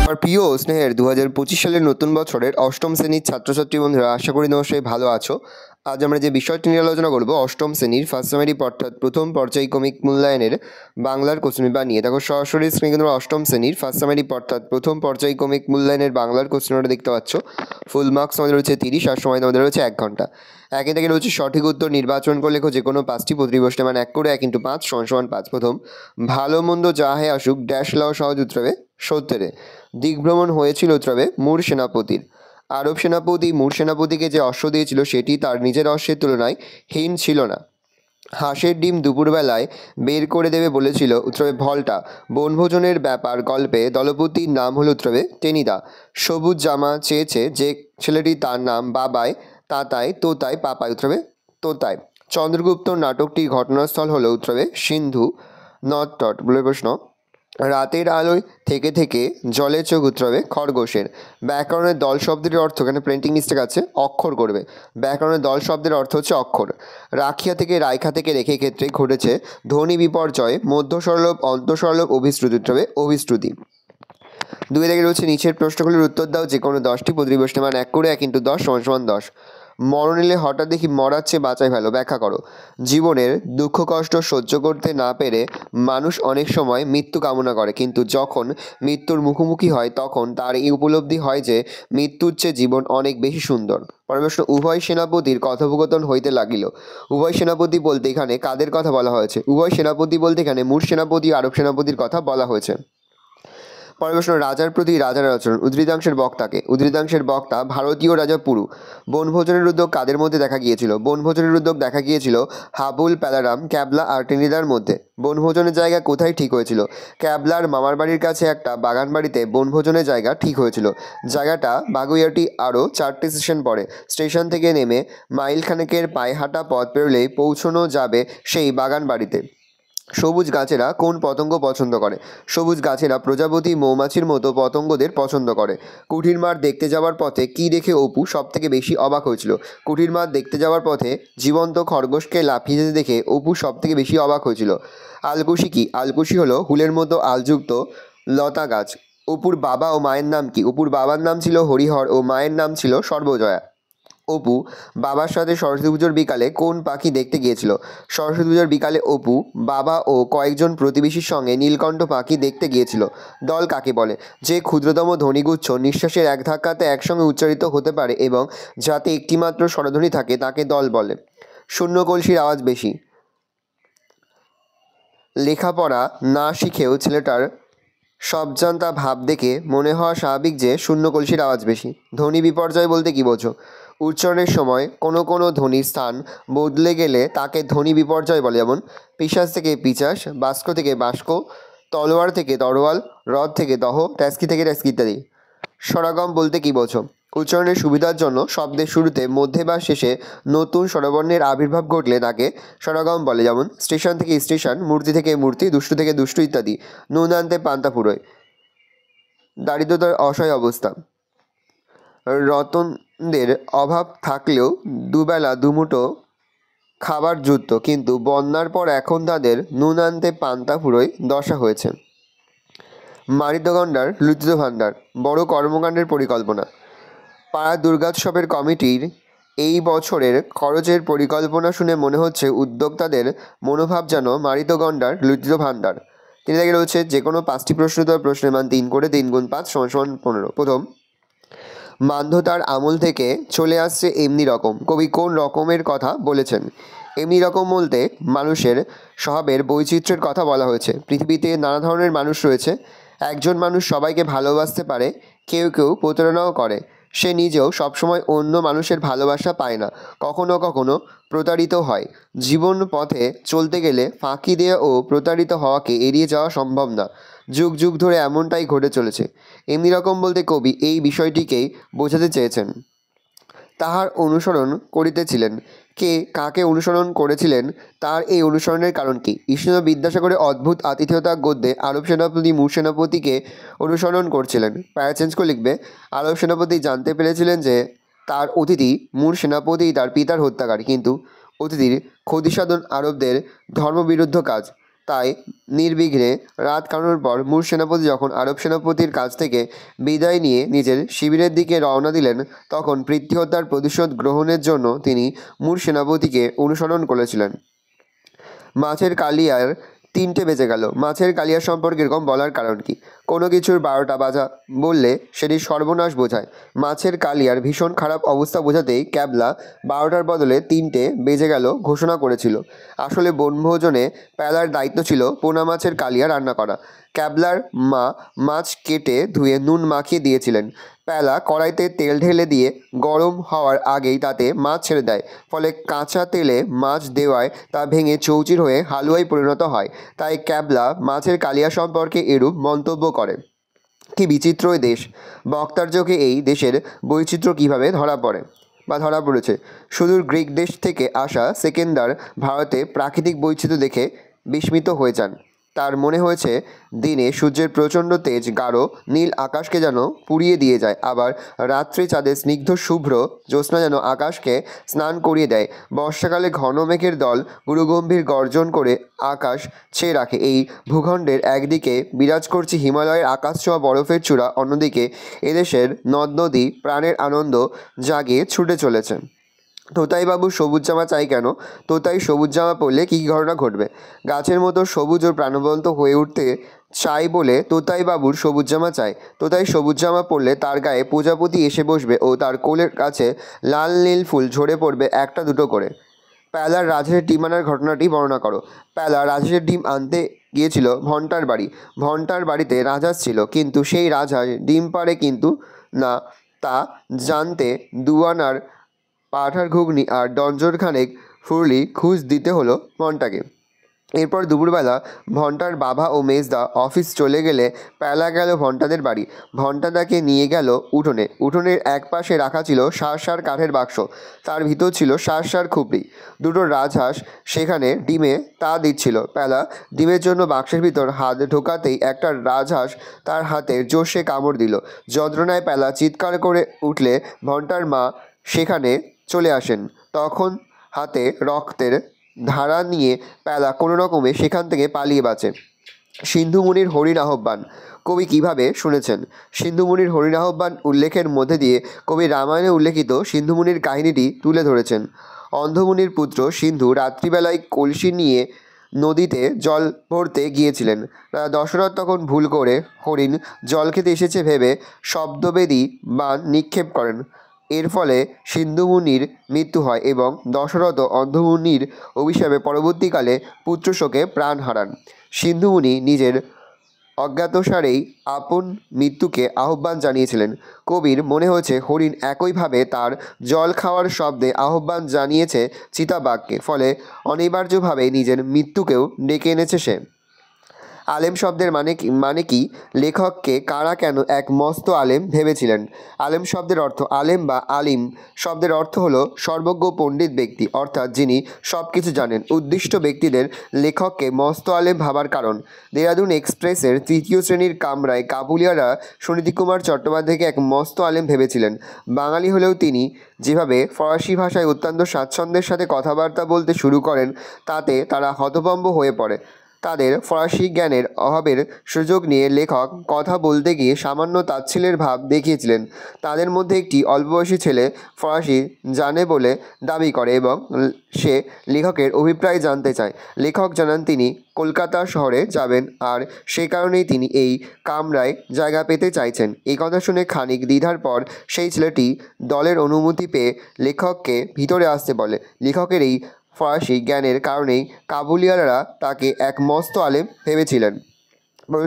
আমার প্রিয় স্নেহের 2025 সালের নতুন বছরের অষ্টম শ্রেণীর ছাত্রছাত্রী বন্ধুরা, আশা করি নমস্কার ভালো আছো। আজ আমরা যে বিষয়টি নিয়ে আলোচনা করব অষ্টম শ্রেণীর ফার্স্ট সামারি অর্থাৎ প্রথম পর্যায়ক্রমিক মূল্যায়নের বাংলার কোশ্চেন পেপার নিয়ে। দেখো সরাসরি স্ক্রিনে কিন্তু অষ্টম শ্রেণীর ফার্স্ট সামারি অর্থাৎ প্রথম পর্যায়ক্রমিক মূল্যায়নের বাংলার কোশ্চেনটা দেখতে পাচ্ছ। ফুল মার্কস আমাদের রয়েছে 30 আর সময় আমাদের রয়েছে 1 ঘন্টা। একে থেকে রয়েছে সঠিক উত্তর নির্বাচন করে লেখো যে কোনো 5টি প্রতি প্রশ্নে মান 1 করে 1 × 5 = 5। প্রথম, ভালো মন্দ যা হে আসুক ড্যাশ লাও সহজ উত্তরে সত্যেরে। দিগ্ভ্রমণ হয়েছিল উত্তরে মুর সেনাপতির। আরব সেনাপতি মুর সেনাপতিকে যে অশ্ব দিয়েছিল সেটি তার নিজের অশ্বের তুলনায় হীন ছিল না। হাঁসের ডিম দুপুরবেলায় বের করে দেবে বলেছিল উত্তরে ভল্টা। বনভোজনের ব্যাপার গল্পে দলপতির নাম হলো উত্তরে টেনিদা। সবুজ জামা চেয়েছে যে ছেলেটি তার নাম বাবায় তাতায় তোতায় পাপায় উত্তরে তোতায়। চন্দ্রগুপ্ত নাটকটির ঘটনাস্থল হলো উত্তরে সিন্ধু নট বলে প্রশ্ন। রাতের আলোয় থেকে থেকে জলে চোখ উত্তরে খরগোশের। ব্যাকরণের দল শব্দের অর্থ, এখানে প্রিন্টিং মিস্টেক আছে, অক্ষর করবে। ব্যাকরণের দল শব্দের অর্থ হচ্ছে অক্ষর। রাখিয়া থেকে রাইখা থেকে রেখে ক্ষেত্রে ঘটেছে ধ্বনি বিপর্যয়, মধ্য স্বরলোপ অন্তঃস্বরলোপ অভিশ্রুতি উত্তরে অভিশ্রুতি। 2 থেকে রয়েছে নিচের প্রশ্নগুলির উত্তর দাও যে কোনো 10টি প্রতি প্রশ্নে মান 1 করে 1 × 10 = 10। মরণ এলে হঠাৎ দেখি মরার চেয়ে বাঁচাই ভালো, ব্যাখ্যা করো। জীবনের দুঃখ কষ্ট সহ্য করতে না পেরে মানুষ অনেক সময় মৃত্যু কামনা করে, কিন্তু যখন মৃত্যুর মুখোমুখি হয় তখন তার এই উপলব্ধি হয় যে মৃত্যুর চেয়ে জীবন অনেক বেশি সুন্দর। পরমেশ্বর উভয় সেনাপতির কথোপকথন হইতে লাগিল। উভয় সেনাপতি বলতে এখানে কাদের কথা বলা হয়েছে? উভয় সেনাপতি বলতে এখানে মুর সেনাপতি আরব সেনাপতির কথা বলা হয়েছে। পরের প্রশ্ন, রাজার প্রতি রাজার আচরণ। উদ্ধৃতাংশের বক্তাকে। উদ্ধৃতাংশের বক্তা ভারতীয় রাজা পুরু। বনভোজনের উদ্যোগ কাদের মধ্যে দেখা গিয়েছিল? বনভোজনের উদ্যোগ দেখা গিয়েছিল হাবুল প্যালারাম ক্যাবলা আর টেনিদার মধ্যে। বনভোজনের জায়গা কোথায় ঠিক হয়েছিল? ক্যাবলার মামার বাড়ির কাছে একটা বাগান বাড়িতে বনভোজনের জায়গা ঠিক হয়েছিল। জায়গাটা বাগুইয়াটি আরও 4টি স্টেশন পড়ে। স্টেশন থেকে নেমে মাইলখানেকের পায়ে হাঁটা পথ পেরোলেই পৌঁছানো যাবে সেই বাগান বাড়িতে। সবুজ গাছেরা কোন পতঙ্গ পছন্দ করে? সবুজ গাছেরা প্রজাপতি মৌমাছির মতো পতঙ্গদের পছন্দ করে। কুঠির মাঠ দেখতে যাওয়ার পথে কি দেখে অপু সব থেকে বেশি অবাক হয়েছিল? কুঠির মাঠ দেখতে যাওয়ার পথে জীবন্ত খরগোশকে লাফিয়ে যেতে দেখে অপু সব থেকে বেশি অবাক হয়েছিল। আলকুশি কি? আলকুশি হলো হুলের মতো আলযুক্ত লতা গাছ। অপুর বাবা ও মায়ের নাম কি? অপুর বাবার নাম ছিল হরিহর ও মায়ের নাম ছিল সর্বজয়া। অপু বাবার সাথে সরস্বতী পুজোর বিকালে কোন পাখি দেখতে গিয়েছিল? সরস্বতী পুজোর বিকালে অপু বাবা ও কয়েকজন প্রতিবেশীর সঙ্গে নীলকণ্ঠ পাখি দেখতে গিয়েছিল। দল কাকে বলে? যে ক্ষুদ্রতম ধ্বনিগুচ্ছ নিঃশ্বাসের এক ধাক্কাতে একসঙ্গে উচ্চারিত হতে পারে এবং যাতে একটিমাত্র স্বরধ্বনি থাকে তাকে দল বলে। শূন্য কলসির আওয়াজ বেশি। লেখাপড়া না শিখেও ছেলেটার সবজান্তা ভাব দেখে মনে হওয়া স্বাভাবিক যে শূন্য কলসির আওয়াজ বেশি। ধ্বনি বিপর্যয় বলতে কী বোঝো? উচ্চারণের সময় কোনো কোনো ধ্বনির স্থান বদলে গেলে তাকে ধ্বনি বিপর্যয় বলে। যেমন পিশাচ থেকে পিচাস, বাস্ক থেকে বাস্ক, তলোয়ার থেকে তরোয়াল, হ্রদ থেকে দহ, ট্যাস্কি থেকে ট্যাস্কি ইত্যাদি। স্বরাগম বলতে কী বোঝো? উচ্চারণের সুবিধার জন্য শব্দের শুরুতে, মধ্যে বা শেষে নতুন স্বরবর্ণের আবির্ভাব ঘটলে তাকে স্বরাগম বলে। যেমন স্টেশন থেকে স্টেশন, মূর্তি থেকে মূর্তি, দুষ্টু থেকে দুষ্টু ইত্যাদি। নুন আনতে পান্তা ফুরোয়। দারিদ্রতার অসহায় অবস্থা। রতনদের অভাব থাকলেও দুবেলা দুমুঠো খাবার জুটত, কিন্তু বন্যার পর এখন তাদের নুন আনতে পান্তা ফুরোয় দশা হয়েছে। মারিতগণ্ডার লুচিত ভাণ্ডার বড় কর্মকাণ্ডের পরিকল্পনা। পাড়া দুর্গোৎসবের কমিটির এই বছরের খরচের পরিকল্পনা শুনে মনে হচ্ছে উদ্যোক্তাদের মনোভাব যেন মারিতগণ্ডার লুচিত ভাণ্ডার। 3 থেকে রয়েছে যে কোনো 5টি প্রশ্ন উত্তর, প্রশ্নের মান 3 করে 3 × 5 = 15। প্রথম, মান্ধাতার আমল থেকে চলে আসছে এমনি রকম। কবি কোন রকমের কথা বলেছেন? এমনি রকম বলতে মানুষের স্বভাবের বৈচিত্র্যের কথা বলা হয়েছে। পৃথিবীতে নানা ধরনের মানুষ রয়েছে। একজন মানুষ সবাইকে ভালোবাসতে পারে, কেউ কেউ প্রতারণাও করে। সে নিজেও সবসময় অন্য মানুষের ভালোবাসা পায় না, কখনো কখনো প্রতারিত হয়। জীবন পথে চলতে গেলে ফাঁকি দেওয়া ও প্রতারিত হওয়াকে এড়িয়ে যাওয়া সম্ভব না। যুগ যুগ ধরে এমনটাই ঘটে চলেছে। এমনি রকম বলতে কবি এই বিষয়টিকেই বোঝাতে চেয়েছেন। তাহার অনুসরণ করিতেছিলেন। কে কাকে অনুসরণ করেছিলেন, তার এই অনুসরণের কারণ কি? ঈশ্বরচন্দ্র বিদ্যাসাগরের অদ্ভুত আতিথেয়তা গদ্যে আরব সেনাপতি মুর সেনাপতিকে অনুসরণ করছিলেন। প্যারা চেঞ্জ করে লিখবে, আরব সেনাপতি জানতে পেরেছিলেন যে তার অতিথি মুর সেনাপতি তার পিতার হত্যাকারী, কিন্তু অতিথির ক্ষতিসাধন আরবদের ধর্মবিরুদ্ধ কাজ। তাই নির্বিঘ্নে রাত কাটানোর পর মুর সেনাপতি যখন আরব সেনাপতির কাছ থেকে বিদায় নিয়ে নিজের শিবিরের দিকে রওনা দিলেন, তখন পিতৃহত্যার প্রতিশোধ গ্রহণের জন্য তিনি মুর সেনাপতিকে অনুসরণ করেছিলেন। মাছের কালিয়ার 3টে বেজে গেল। মাছের কালিয়া সম্পর্কে এরকম বলার কারণ কি? কোনো কিছুর 12টা বাজা বললে সেটি সর্বনাশ বোঝায়। মাছের কালিয়ার ভীষণ খারাপ অবস্থা বোঝাতেই ক্যাবলা 12টার বদলে 3টে বেজে গেল ঘোষণা করেছিল। আসলে বনভোজনে প্যালার দায়িত্ব ছিল পোনা মাছের কালিয়া রান্না করা। ক্যাবলার মা মাছ কেটে ধুয়ে নুন মাখিয়ে দিয়েছিলেন। প্যালা কড়াইতে তেল ঢেলে দিয়ে গরম হওয়ার আগেই তাতে মাছ ছেড়ে দেয়, ফলে কাঁচা তেলে মাছ দেওয়ায় তা ভেঙে চৌচির হয়ে হালুয়ায় পরিণত হয়। তাই ক্যাবলা মাছের কালিয়া সম্পর্কে এরূপ মন্তব্য করে। কি বিচিত্র এ দেশ! বক্তার চোখে এই দেশের বৈচিত্র্য কীভাবে ধরা পড়েছে। সুদূর গ্রিক দেশ থেকে আসা সেকেন্দার ভারতে প্রাকৃতিক বৈচিত্র্য দেখে বিস্মিত হয়ে যান। তার মনে হয়েছে দিনে সূর্যের প্রচণ্ড তেজ গাঢ় নীল আকাশকে যেন পুড়িয়ে দিয়ে যায়, আবার রাত্রে চাঁদের স্নিগ্ধ শুভ্র জ্যোৎস্না যেন আকাশকে স্নান করিয়ে দেয়। বর্ষাকালে ঘন মেঘের দল গুরুগম্ভীর গর্জন করে আকাশ ছেয়ে রাখে। এই ভূখণ্ডের একদিকে বিরাজ করছে হিমালয়ের আকাশ ছোঁয়া বরফের চূড়া, অন্যদিকে এদেশের নদ নদী প্রাণের আনন্দ জাগিয়ে ছুটে চলেছে। তোতাইবাবু সবুজ জামা চাই কেন? তোতাই সবুজ জামা পরলে কী ঘটনা ঘটবে? গাছের মতো সবুজ ও প্রাণবন্ত হয়ে উঠতে চাই বলে তোতাইবাবুর সবুজ জামা চাই। তোতাই সবুজ জামা পরলে তার গায়ে প্রজাপতি এসে বসবে ও তার কোলের কাছে লাল নীল ফুল ঝরে পড়বে একটা দুটো করে। প্যালার রাজহাঁসের ডিম আনার ঘটনাটি বর্ণনা করো। প্যালা রাজহাঁসের ডিম আনতে গিয়েছিল ভন্টার বাড়ি। ভন্টার বাড়িতে রাজহাঁস ছিল, কিন্তু সেই রাজহাঁস ডিম পাড়ে কিন্তু না, তা জানতে 2 আনার পাঁঠার ঘুগনি আর ডঞ্জরখানেক ফুরলি ঘুষ দিতে হলো ভন্টাকে। এরপর দুপুরবেলা ভন্টার বাবা ও মেজদা অফিস চলে গেলে প্যালা গেল ভন্টাদের বাড়ি। ভন্টা তাকে নিয়ে গেল উঠোনে। উঠোনের এক পাশে রাখা ছিল সার কাঠের বাক্স, তার ভিতর ছিল সার খুপড়ি। দুটো রাজহাঁস সেখানে ডিমে তা দিচ্ছিল। প্যালা ডিমের জন্য বাক্সের ভিতর হাত ঢোকাতেই একটা রাজহাঁস তার হাতে জোশে কামড় দিল। যন্ত্রণায় প্যালা চিৎকার করে উঠলে ভন্টার মা সেখানে চলে আসেন। তখন হাতে রক্তের ধারা নিয়ে প্যালা কোনো রকমে সেখান থেকে পালিয়ে বাঁচে। সিন্ধুমুনির হরিণ আহ্বান কবি কীভাবে শুনেছেন? সিন্ধুমুনির হরিণ আহ্বান উল্লেখের মধ্যে দিয়ে কবি রামায়ণে উল্লেখিত সিন্ধুমুনির কাহিনীটি তুলে ধরেছেন। অন্ধমুনির পুত্র সিন্ধু রাত্রিবেলায় কলসি নিয়ে নদীতে জল ভরতে গিয়েছিলেন। দশরথ তখন ভুল করে হরিণ জল খেতে এসেছে ভেবে শব্দবেদী বাণ নিক্ষেপ করেন। এর ফলে সিন্ধুমুনির মৃত্যু হয় এবং দশরথ অন্ধমুনির অভিশাপে পরবর্তীকালে পুত্রশোকে প্রাণ হারান। সিন্ধুমুনি নিজের অজ্ঞাতসারেই আপন মৃত্যুকে আহ্বান জানিয়েছিলেন। কবির মনে হয়েছে হরিণ একইভাবে তার জল খাওয়ার শব্দে আহ্বান জানিয়েছে চিতাবাঘকে, ফলে অনিবার্যভাবে নিজের মৃত্যুকেও ডেকে এনেছে সে। আলেম শব্দের মানে কি? লেখককে কারা কেন এক মস্ত আলেম ভেবেছিলেন? আলেম শব্দের অর্থ আলেম বা আলিম শব্দের অর্থ হলো সর্বজ্ঞ পণ্ডিত ব্যক্তি, অর্থাৎ যিনি সব কিছু জানেন। উদ্দিষ্ট ব্যক্তিদের লেখককে মস্ত আলেম ভাবার কারণ। দেরাদুন এক্সপ্রেসের 3য় শ্রেণীর কামরায় কাবুলিয়ারা সুনীতিকুমার চট্টোপাধ্যায়কে এক মস্ত আলেম ভেবেছিলেন। বাঙালি হলেও তিনি যেভাবে ফরাসি ভাষায় অত্যন্ত স্বাচ্ছন্দ্যের সাথে কথাবার্তা বলতে শুরু করেন, তাতে তারা হতভম্ব হয়ে পড়ে। তাদের ফরাসি জ্ঞানের অভাবের সুযোগ নিয়ে লেখক কথা বলতে গিয়ে সামান্য তাচ্ছিল্যের ভাব দেখিয়েছিলেন। তাদের মধ্যে একটি অল্পবয়সী ছেলে ফরাসি জানে বলে দাবি করে এবং সে লেখকের অভিপ্রায় জানতে চায়। লেখক জানান তিনি কলকাতা শহরে যাবেন, আর সেই কারণেই তিনি এই কামরায় জায়গা পেতে চাইছেন। এই কথা শুনে খানিক দ্বিধার পর সেই ছেলেটি দলের অনুমতি পেয়ে লেখককে ভিতরে আসতে বলে। লেখকের এই ফরাসি জ্ঞানের কারণেই কাবুলিয়ানরা তাকে এক মস্ত আলেম ভেবেছিলেন।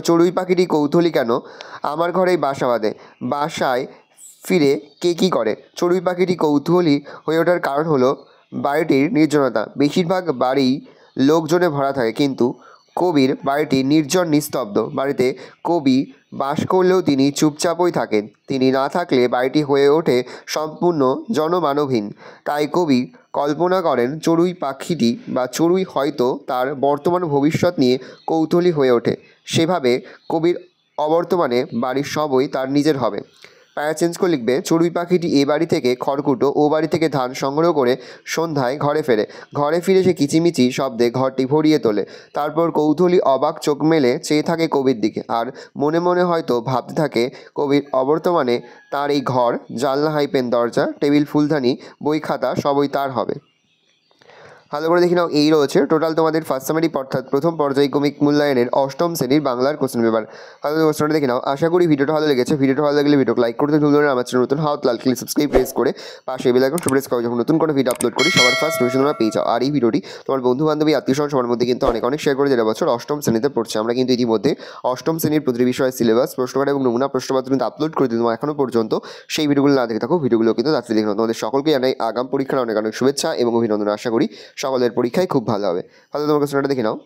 চড়ুই পাখিটি কৌতূহলী কেন? আমার ঘরেই বাসা বাঁধে, বাসায় ফিরে কে কী করে? চড়ুই পাখিটি কৌতূহলী হয়ে ওঠার কারণ হলো বাড়িটির নির্জনতা। বেশিরভাগ বাড়ি লোকজনে ভরা থাকে, কিন্তু কবির বাড়িটি নির্জন নিস্তব্ধ। বাড়িতে কবি বাস করলেও তিনি চুপচাপই থাকেন। তিনি না থাকলে বাড়িটি হয়ে ওঠে সম্পূর্ণ জনমানবহীন। তাই কবি কল্পনা করেন চড়ুই পাখিটি বা চড়ুই হয়তো তার বর্তমান ভবিষ্যৎ নিয়ে কৌতূহলী হয়ে ওঠে। সেভাবে কবির অবর্তমানে বাড়ির সবই তার নিজের হবে। প্যারা চেঞ্জ করে লিখবে চড়ুই পাখিটি এ বাড়ি থেকে খড়কুটো ও বাড়ি থেকে ধান সংগ্রহ করে সন্ধ্যায় ঘরে ফেরে। ঘরে ফিরে সে কিচিমিচি শব্দে ঘরটি ভরিয়ে তোলে। তারপর কৌতূহলী অবাক চোখ মেলে চেয়ে থাকে কবির দিকে, আর মনে মনে হয়তো ভাবতে থাকে কবির অবর্তমানে তার এই ঘর, জানলা হাইপেন দরজা, টেবিল ফুলদানি, বই খাতা সবই তার হবে। ভালো করে দেখি নাও, এই রয়েছে টোটাল তোমাদের ফার্স্ট সামারি অর্থাৎ প্রথম পর্যায়ক্রমিক মূল্যায়নের অষ্টম শ্রেণীর বাংলার কোশ্চেন পেপার। ভালো করে কোশ্চেনটা দেখে নাও। আশা করি ভিডিওটা ভালো লেগেছে। ভিডিওটা ভালো লাগলে ভিডিওকে লাইক করতে ভুলবেন না। আমার চ্যানেল নতুন হাত লাল ক্লিক সাবস্ক্রাইব প্রেস করে পাশে বেল আইকন প্রেস করো, যখন নতুন কোনো ভিডিও আপলোড করি সবার ফার্স্ট নোটিফিকেশন তোমরা পেয়ে যাও। আর এই ভিডিওটি তোমার বন্ধু বান্ধবী আত্মীয়স্বজন সবার মধ্যে কিন্তু অনেক শেয়ার করে, যারা বছর অষ্টম শ্রেণীতে পড়ছে। আমরা কিন্তু ইতিমধ্যে অষ্টম শ্রেণীর প্রতিটি বিষয়ের সিলেবাস, প্রশ্নকার এবং নমুনা প্রশ্নপত্র কিন্তু আপলোড করে দিই। তোমার এখনও পর্যন্ত সেই ভিডিওগুলো না দেখে থাকো, ভিডিওগুলো কিন্তু তাড়াতাড়ি দেখে নাও। তোমাদের সকলকে জানাই আগাম পরীক্ষার অনেক শুভেচ্ছা এবং অভিনন্দন। আশা করি সকলের পরীক্ষায় খুব ভালো হবে। ভালো তোমার কোশ্চেনটা দেখে নাও।